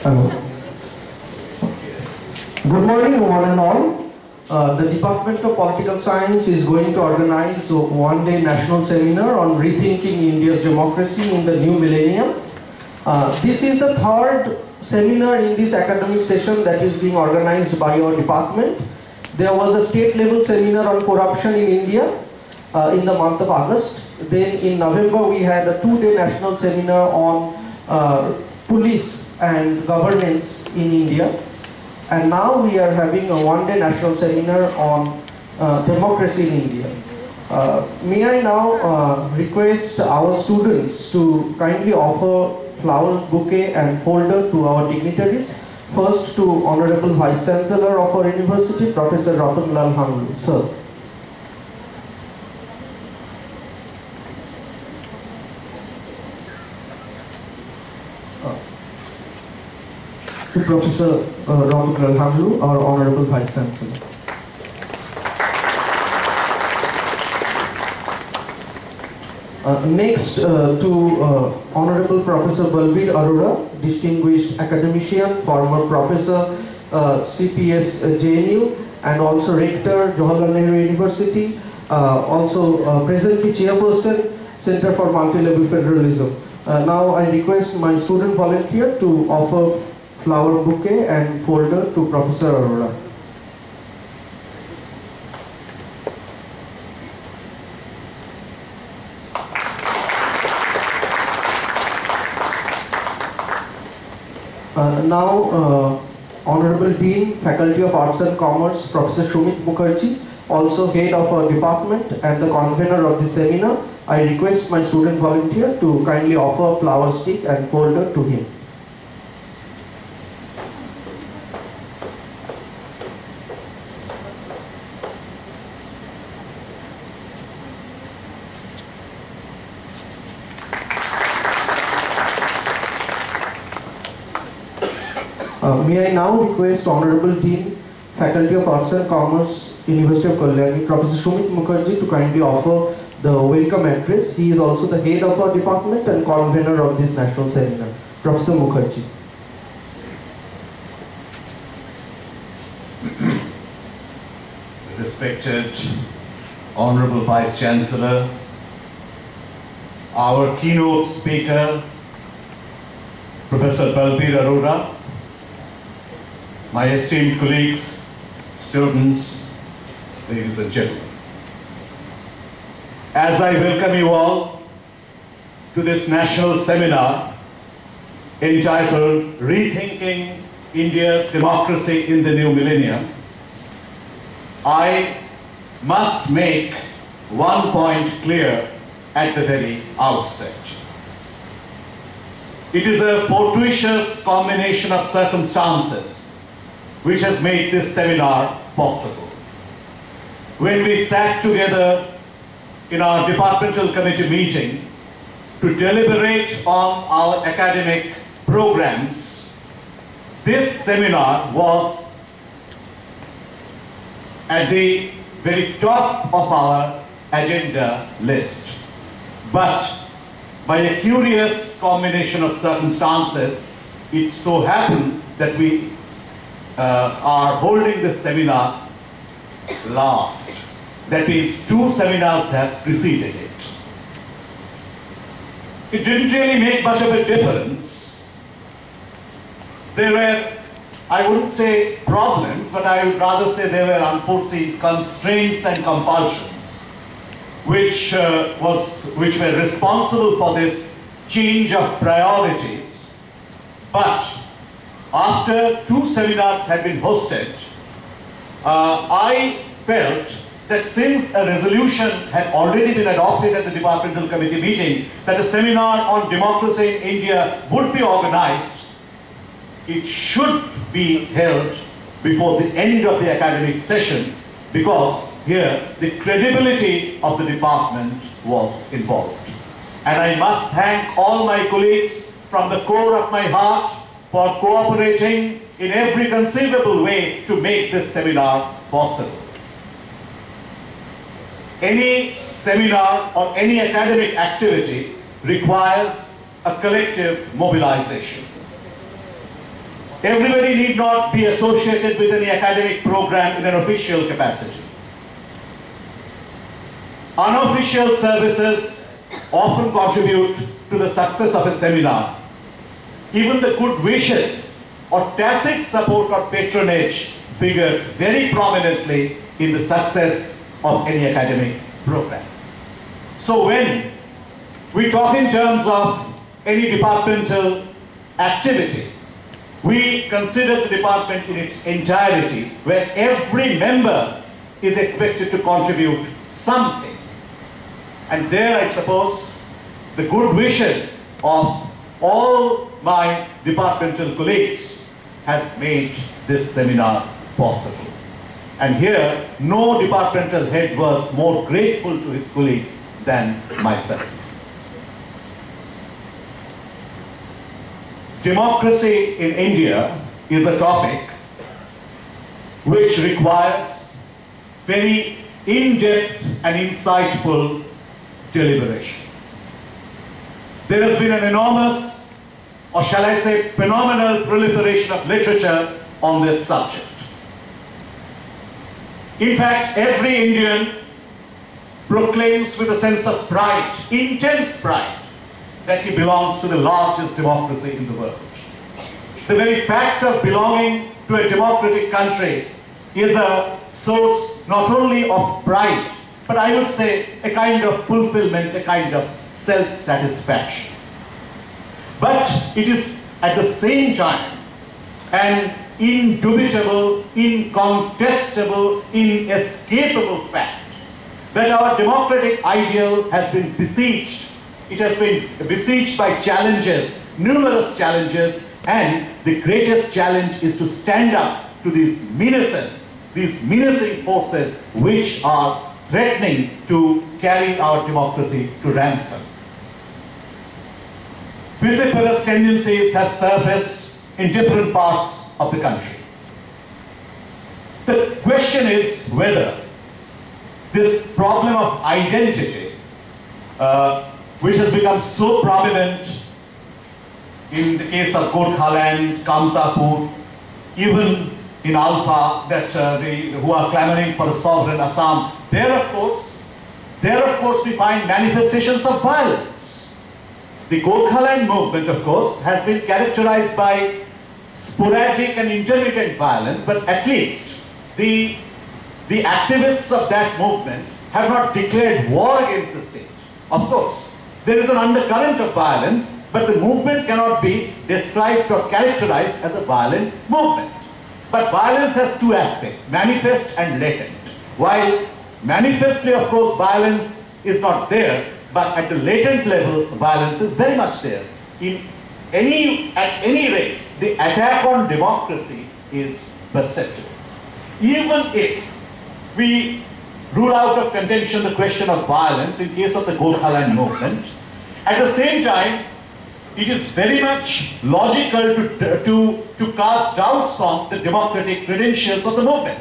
Hello. Good morning, one and all. The Department of Political Science is going to organize a one-day national seminar on rethinking India's democracy in the new millennium. This is the third seminar in this academic session that is being organized by our department. There was a state-level seminar on corruption in India in the month of August. Then in November we had a two-day national seminar on police and governance in India. And now we are having a one-day national seminar on democracy in India. May I now request our students to kindly offer flowers, bouquet and folder to our dignitaries. First to Honorable Vice Chancellor of our university, Professor Rathanlal Hanglu. Sir. To Professor Rathanlal Hanglu, our Honorable Vice Chancellor. Next to Honorable Professor Balbir Arora, distinguished academician, former professor CPS JNU and also rector Jawaharlal Nehru University, also presently chairperson Center for Multi-Level Federalism. Now I request my student volunteer to offer flower bouquet and folder to Professor Arora. Now, Honorable Dean, Faculty of Arts and Commerce, Professor Shumit Mukherjee, also head of our department and the convener of the seminar, I request my student volunteer to kindly offer flower stick and folder to him. May I now request Honorable Dean, Faculty of Arts and Commerce, University of Kalyani, Professor Shumit Mukherjee to kindly offer the welcome address. He is also the head of our department and convener of this national seminar. Professor Mukherjee. Respected Honorable Vice Chancellor, our keynote speaker, Professor Balbir Arora, my esteemed colleagues, students, ladies and gentlemen. As I welcome you all to this national seminar entitled Rethinking India's Democracy in the New Millennium, I must make one point clear at the very outset. It is a fortuitous combination of circumstances which has made this seminar possible. When we sat together in our departmental committee meeting to deliberate on our academic programs, this seminar was at the very top of our agenda list. But by a curious combination of circumstances, it so happened that we are holding this seminar last. That means two seminars have preceded it. It didn't really make much of a difference. There were, I wouldn't say problems, but I would rather say there were unforeseen constraints and compulsions which were responsible for this change of priorities. But after two seminars had been hosted, I felt that since a resolution had already been adopted at the departmental committee meeting that a seminar on democracy in India would be organized, it should be held before the end of the academic session, because here the credibility of the department was involved. And I must thank all my colleagues from the core of my heart for cooperating in every conceivable way to make this seminar possible. Any seminar or any academic activity requires a collective mobilization. Everybody need not be associated with any academic program in an official capacity. Unofficial services often contribute to the success of a seminar. Even the good wishes or tacit support or patronage figures very prominently in the success of any academic program. So when we talk in terms of any departmental activity, we consider the department in its entirety, where every member is expected to contribute something. And there, I suppose, the good wishes of all my departmental colleagues has made this seminar possible. And here, no departmental head was more grateful to his colleagues than myself. Democracy in India is a topic which requires very in-depth and insightful deliberation. There has been an enormous, or shall I say, phenomenal proliferation of literature on this subject. In fact, every Indian proclaims with a sense of pride, intense pride, that he belongs to the largest democracy in the world. The very fact of belonging to a democratic country is a source not only of pride, but I would say a kind of fulfillment, a kind of self-satisfaction. But it is at the same time an indubitable, incontestable, inescapable fact that our democratic ideal has been besieged. It has been besieged by challenges, numerous challenges, and the greatest challenge is to stand up to these menaces, these menacing forces which are threatening to carry our democracy to ransom. Vociferous tendencies have surfaced in different parts of the country. The question is whether this problem of identity, which has become so prominent in the case of Gorkhaland, Kamtapur, even in Alpha, that who are clamoring for a sovereign Assam, there of course we find manifestations of violence. The Gorkhaland movement, of course, has been characterized by sporadic and intermittent violence, but at least the activists of that movement have not declared war against the state. Of course, there is an undercurrent of violence, but the movement cannot be described or characterized as a violent movement. But violence has two aspects, manifest and latent. While manifestly, of course, violence is not there, but at the latent level, violence is very much there. At any rate, the attack on democracy is perceptible. Even if we rule out of contention the question of violence in case of the Gorkhaland movement, at the same time, it is very much logical to cast doubts on the democratic credentials of the movement.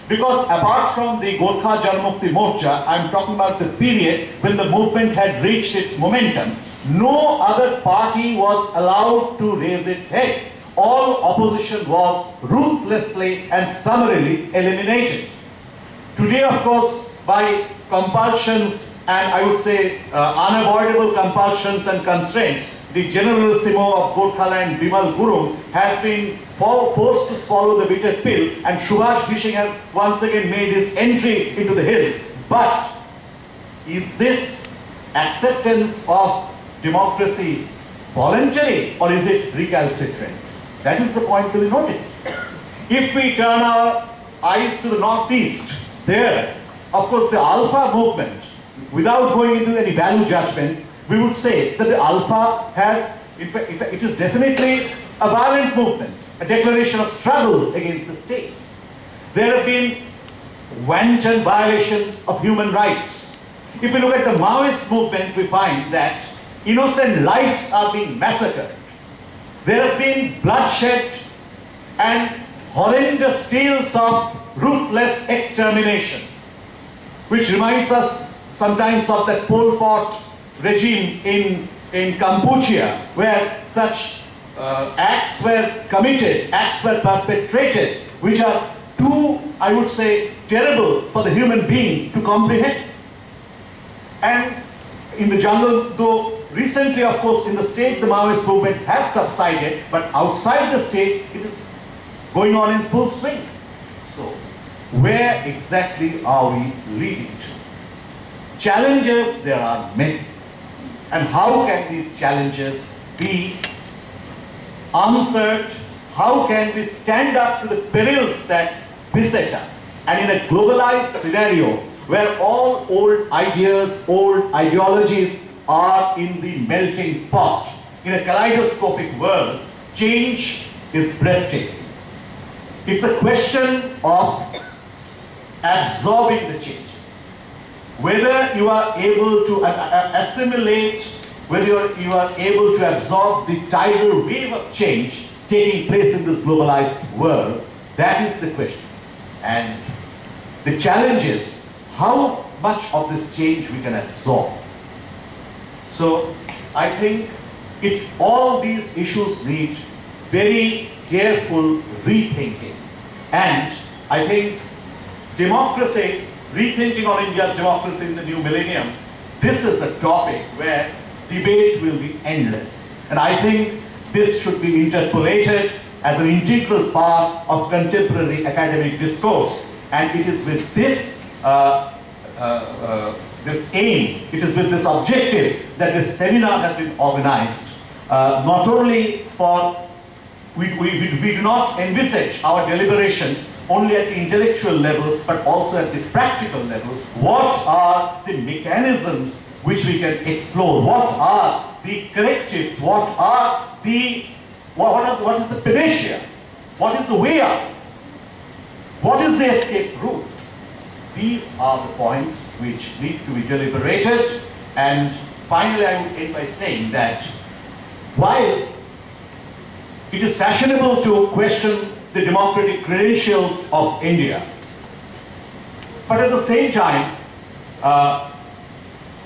Because apart from the Gorkha Janmukti Morcha, I am talking about the period when the movement had reached its momentum, no other party was allowed to raise its head. All opposition was ruthlessly and summarily eliminated. Today, of course, by compulsions and I would say unavoidable compulsions and constraints, the Generalissimo of Gorkhaland, Bimal Gurum, has been forced to swallow the bitter pill, and Subhash Bhishing has once again made his entry into the hills. But is this acceptance of democracy voluntary, or is it recalcitrant? That is the point to be noted. If we turn our eyes to the northeast, there, of course, the Alpha movement, without going into any value judgment, we would say that the Alpha has, in fact, it is definitely a violent movement, a declaration of struggle against the state. There have been wanton violations of human rights. If we look at the Maoist movement, we find that innocent lives are being massacred. There has been bloodshed and horrendous tales of ruthless extermination, which reminds us sometimes of that Pol Pot regime in Cambodia, where such acts were committed, acts were perpetrated, which are too, I would say, terrible for the human being to comprehend. And in the jungle, though recently, of course, in the state, the Maoist movement has subsided, but outside the state, it is going on in full swing. So, where exactly are we leading to? Challenges, there are many. And how can these challenges be answered? How can we stand up to the perils that beset us? And in a globalized scenario where all old ideas, old ideologies are in the melting pot, in a kaleidoscopic world, change is breathtaking. It's a question of absorbing the changes. Whether you are able to assimilate, whether you are able to absorb the tidal wave of change taking place in this globalized world, that is the question. And the challenge is how much of this change we can absorb. So I think all these issues need very careful rethinking. And I think democracy, rethinking on India's democracy in the new millennium, this is a topic where debate will be endless. And I think this should be interpolated as an integral part of contemporary academic discourse. And it is with this, this aim, it is with this objective that this seminar has been organized. Not only for, we do not envisage our deliberations only at the intellectual level, but also at the practical level. What are the mechanisms which we can explore? What are the correctives? What is the panacea? What is the way out? What is the escape route? These are the points which need to be deliberated. And finally, I would end by saying that while it is fashionable to question the democratic credentials of India, but at the same time,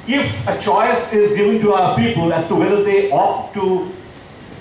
if a choice is given to our people as to whether they opt to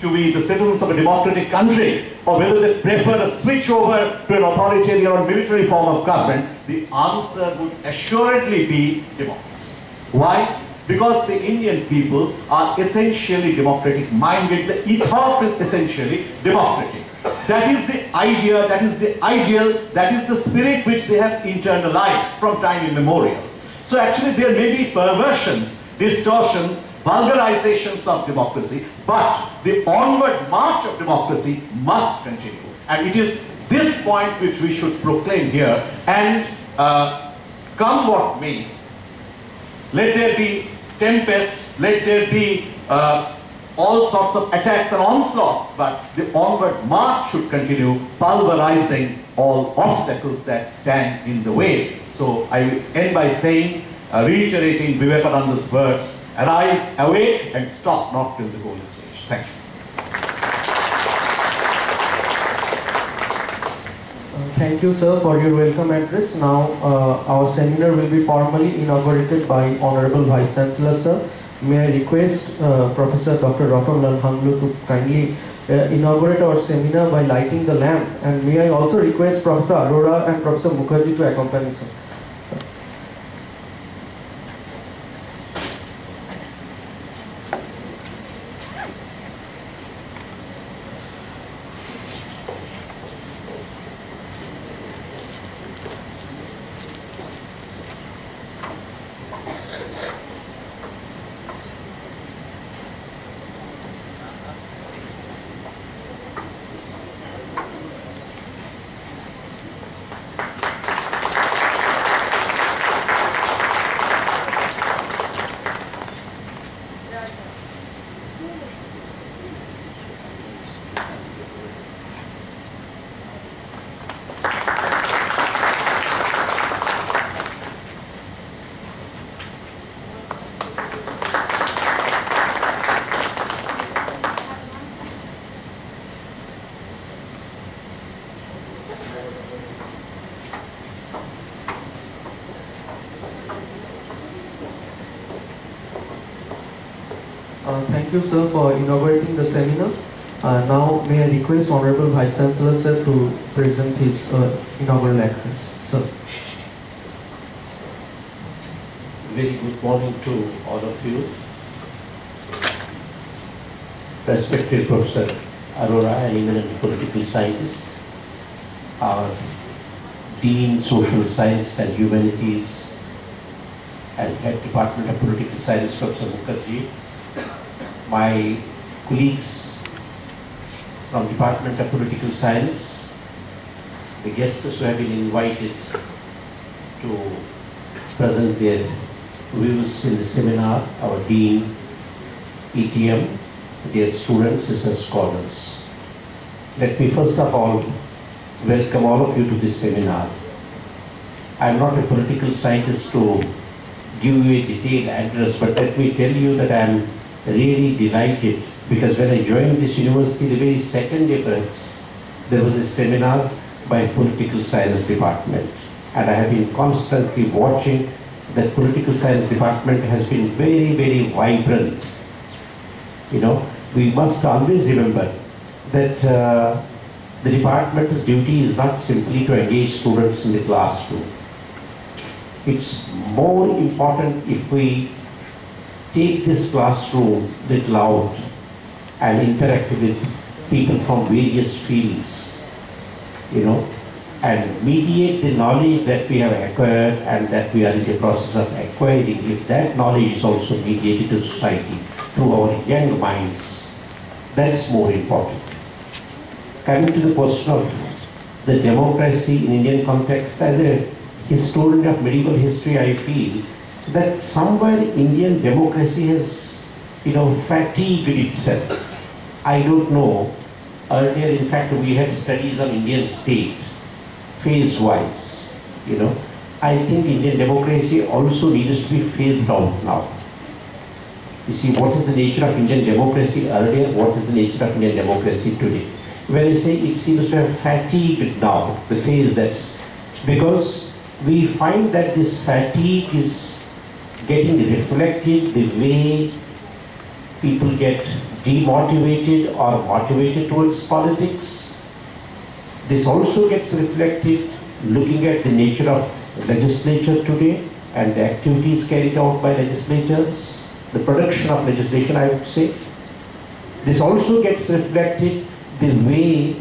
be the citizens of a democratic country or whether they prefer a switch over to an authoritarian or military form of government, the answer would assuredly be democracy. Why? Because the Indian people are essentially democratic minded. The ethos is essentially democratic. That is the idea, that is the ideal, that is the spirit which they have internalized from time immemorial. So actually there may be perversions, distortions, vulgarizations of democracy, but the onward march of democracy must continue. And it is this point which we should proclaim here. And come what may, let there be tempests, let there be all sorts of attacks and onslaughts, but the onward march should continue, pulverizing all obstacles that stand in the way. So I will end by saying, reiterating Vivekananda's words, arise, awake, and stop not till the goal is reached. Thank you. Thank you, sir, for your welcome address. Now, our seminar will be formally inaugurated by Honorable Vice Chancellor, sir. May I request Professor Dr. Ratan Lal Hanglu to kindly inaugurate our seminar by lighting the lamp. And may I also request Professor Arora and Professor Mukherjee to accompany, sir. Thank you, sir, for inaugurating the seminar. Now may I request Honorable Vice Chancellor sir to present his inaugural address. Sir. Very good morning to all of you. Respected Professor Arora, an eminent political scientist, our Dean Social Science and Humanities and Head Department of Political Science, Professor Mukherjee, my colleagues from Department of Political Science, the guests who have been invited to present their views in the seminar, our Dean, ETM, dear students, research scholars. Let me first of all welcome all of you to this seminar. I am not a political scientist to give you a detailed address, but let me tell you that I am really delighted because when I joined this university, the very second day perhaps, there was a seminar by political science department. And I have been constantly watching that political science department has been very, very vibrant. You know, we must always remember that the department's duty is not simply to engage students in the classroom. It's more important if we take this classroom little out and interact with people from various fields, you know, and mediate the knowledge that we have acquired and that we are in the process of acquiring. If that knowledge is also mediated to society through our young minds, that's more important. Coming to the question of the democracy in Indian context, as a historian of medieval history, I feel that somewhere Indian democracy has, fatigued itself. I don't know. Earlier, in fact, we had studies on Indian state, phase-wise, I think Indian democracy also needs to be phased out now. You see, what is the nature of Indian democracy earlier? What is the nature of Indian democracy today? When I say it seems to have fatigued now, the phase that's, because we find that this fatigue is getting reflected the way people get demotivated or motivated towards politics. This also gets reflected looking at the nature of legislature today and the activities carried out by legislators, the production of legislation, I would say. This also gets reflected the way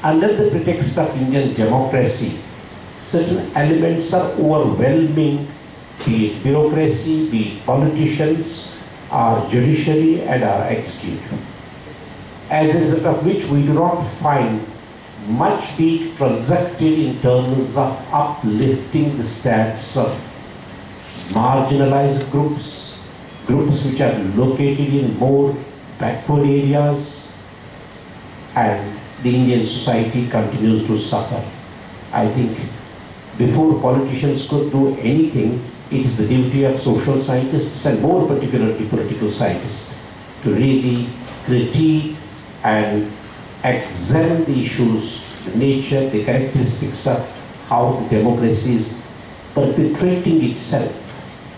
under the pretext of Indian democracy, certain elements are overwhelming, be it bureaucracy, be it politicians, our judiciary and our executive. As a result of which we do not find much being transacted in terms of uplifting the stats of marginalized groups, groups which are located in more backward areas, and the Indian society continues to suffer. I think before politicians could do anything, it is the duty of social scientists and more particularly political scientists to really critique and examine the issues, the nature, the characteristics of how the democracy is perpetrating itself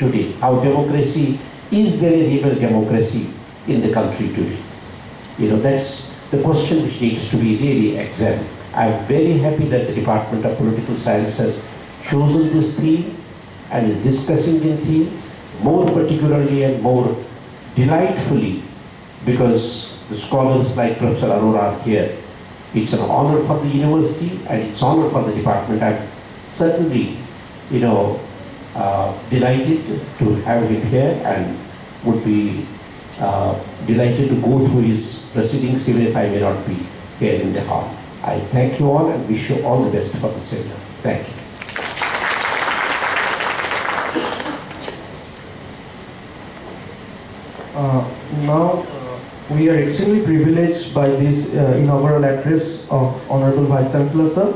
today. How democracy, is there a real democracy in the country today? That's the question which needs to be really examined. I am very happy that the Department of Political Science has chosen this theme and is discussing the theme more particularly and more delightfully because the scholars like Professor Arora are here. It's an honor for the university and it's an honor for the department. I'm certainly, delighted to have him here and would be delighted to go through his proceedings even if I may not be here in the hall. I thank you all and wish you all the best for the seminar. Thank you. Now, we are extremely privileged by this inaugural address of Honorable Vice Chancellor sir,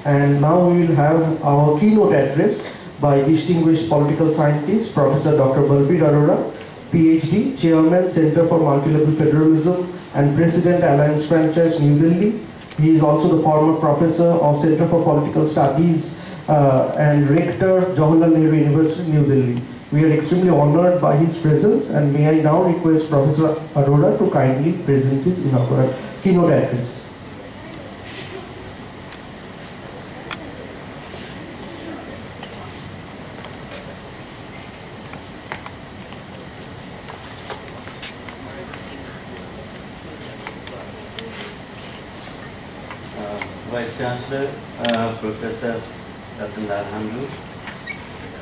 and now we will have our keynote address by distinguished political scientist Professor Dr. Balbir Arora, PhD, Chairman, Center for Multi-Level Federalism and President, Alliance Franchise, New Delhi. He is also the former Professor of Center for Political Studies and Rector, Jawaharlal Nehru University, New Delhi. We are extremely honored by his presence, and may I now request Professor Arora to kindly present his inaugural keynote address. Vice Chancellor, Professor Ratnlal Hamlu,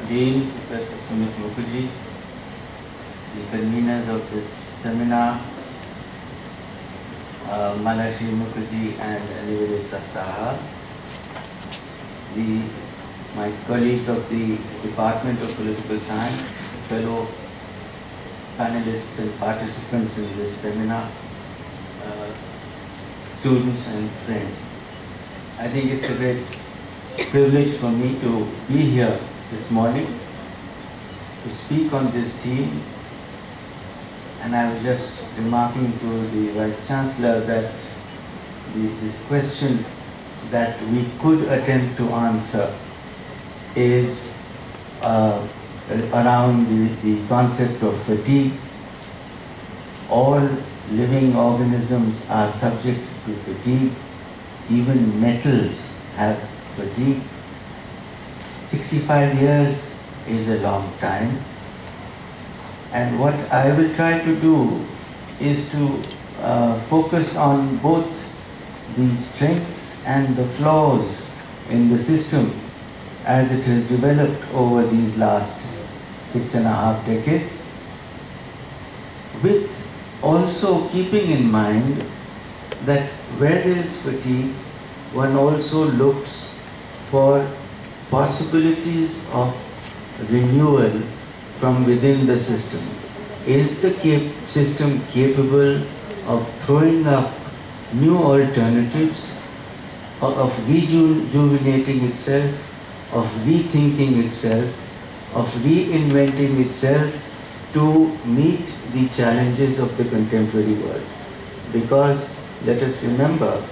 Dean Professor Sumit Mukherjee, the conveners of this seminar, Malashi Mukherjee and Nivedita Saha, my colleagues of the Department of Political Science, fellow panelists and participants in this seminar, students and friends. I think it's a great privilege for me to be here this morning to speak on this theme. And I was just remarking to the Vice Chancellor that this question that we could attempt to answer is around the concept of fatigue. All living organisms are subject to fatigue. Even metals have fatigue. 65 years is a long time. And what I will try to do is to focus on both the strengths and the flaws in the system as it has developed over these last 6.5 decades, with also keeping in mind that where there is fatigue, one also looks for possibilities of renewal from within the system. Is the system capable of throwing up new alternatives, of rejuvenating itself, of rethinking itself, of reinventing itself to meet the challenges of the contemporary world? Because let us remember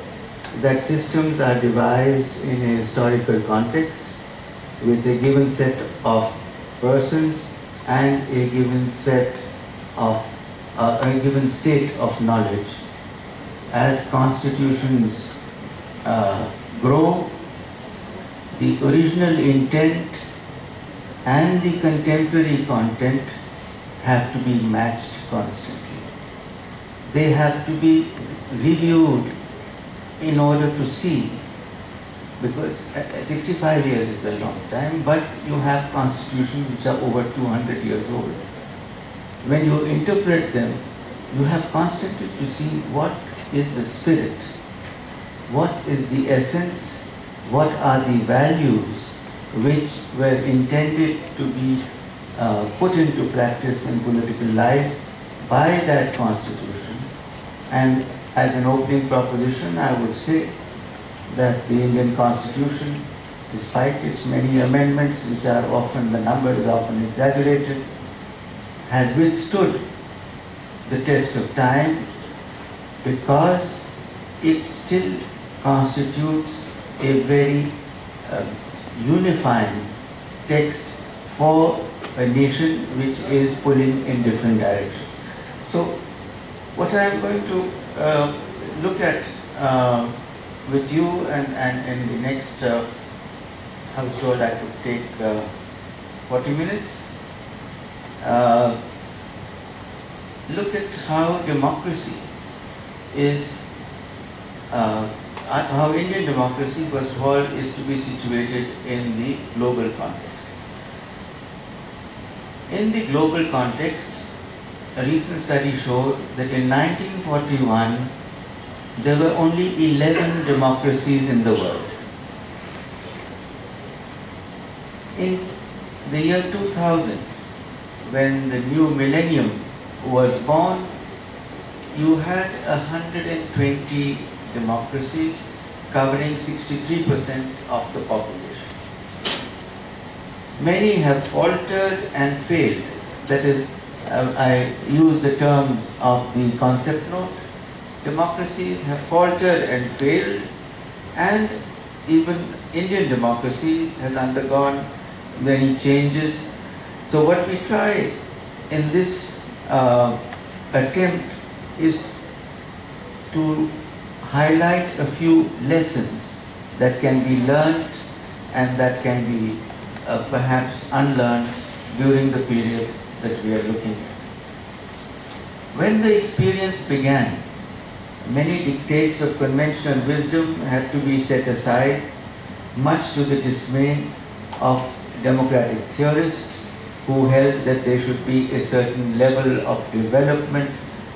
that systems are devised in a historical context with a given set of persons and a given set of a given state of knowledge. As constitutions grow, the original intent and the contemporary content have to be matched constantly. They have to be reviewed in order to see, because 65 years is a long time, but you have constitutions which are over 200 years old. When you interpret them, you have constantly to see what is the spirit, what is the essence, what are the values which were intended to be put into practice in political life by that constitution. And as an opening proposition, I would say that the Indian Constitution, despite its many amendments, which are often, the number is often exaggerated, has withstood the test of time because it still constitutes a very unifying text for a nation which is pulling in different directions. So what I am going to look at with you and in the next, I was told I could take 40 minutes, look at how democracy is, how Indian democracy, first of all, is to be situated in the global context. In the global context, a recent study showed that in 1941, there were only 11 democracies in the world. In the year 2000, when the new Millennium was born, you had 120 democracies covering 63% of the population. Many have faltered and failed. That is, I use the terms of the concept note. Democracies have faltered and failed, and even Indian democracy has undergone many changes. So what we try in this attempt is to highlight a few lessons that can be learnt and that can be perhaps unlearned during the period that we are looking at. When the experience began, many dictates of conventional wisdom had to be set aside, much to the dismay of democratic theorists who held that there should be a certain level of development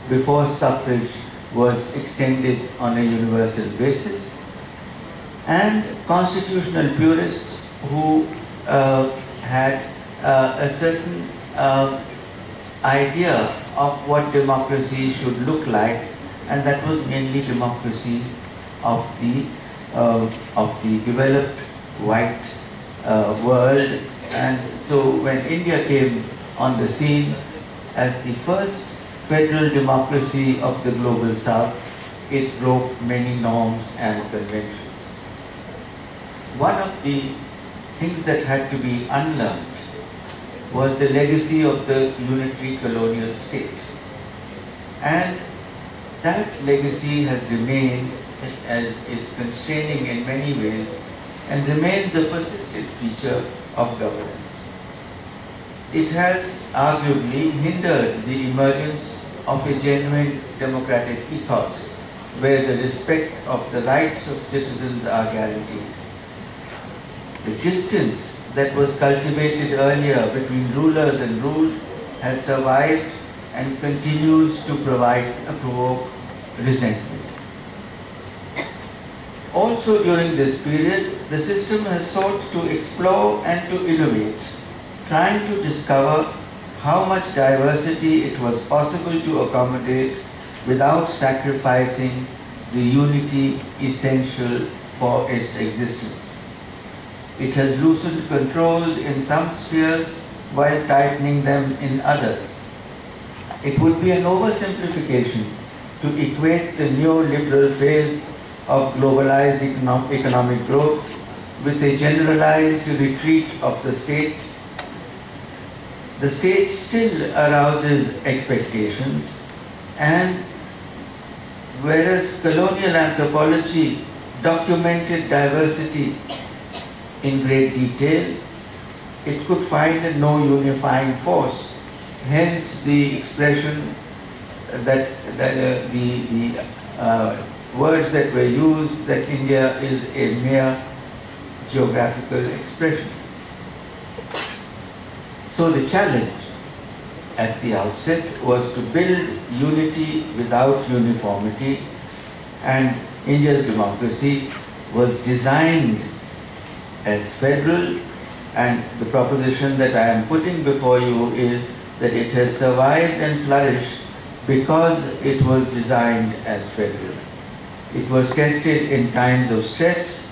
before suffrage was extended on a universal basis, and constitutional purists who had a certain idea of what democracy should look like, and that was mainly democracy of the developed white world. And so when India came on the scene as the first federal democracy of the global south, it broke many norms and conventions. One of the things that had to be unlearned was the legacy of the unitary colonial state. And that legacy has remained, is constraining in many ways, and remains a persistent feature of governance. It has arguably hindered the emergence of a genuine democratic ethos, where the respect of the rights of citizens are guaranteed. The distance that was cultivated earlier between rulers and ruled has survived and continues to provoke resentment. Also during this period, the system has sought to explore and to innovate, trying to discover how much diversity it was possible to accommodate without sacrificing the unity essential for its existence. It has loosened controls in some spheres while tightening them in others. It would be an oversimplification to equate the neoliberal phase of globalized economic growth with a generalized retreat of the state. The state still arouses expectations, and whereas colonial anthropology documented diversity in great detail, it could find no unifying force. Hence the expression that the words that were used, that India is a mere geographical expression. So the challenge at the outset was to build unity without uniformity, and India's democracy was designed as federal, and the proposition that I am putting before you is that it has survived and flourished because it was designed as federal. It was tested in times of stress,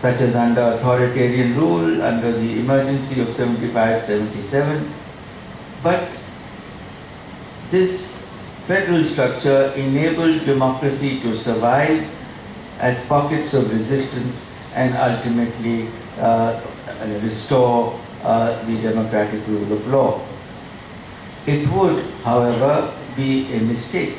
such as under authoritarian rule, under the emergency of 75-77, but this federal structure enabled democracy to survive as pockets of resistance and ultimately restore the democratic rule of law. It would, however, be a mistake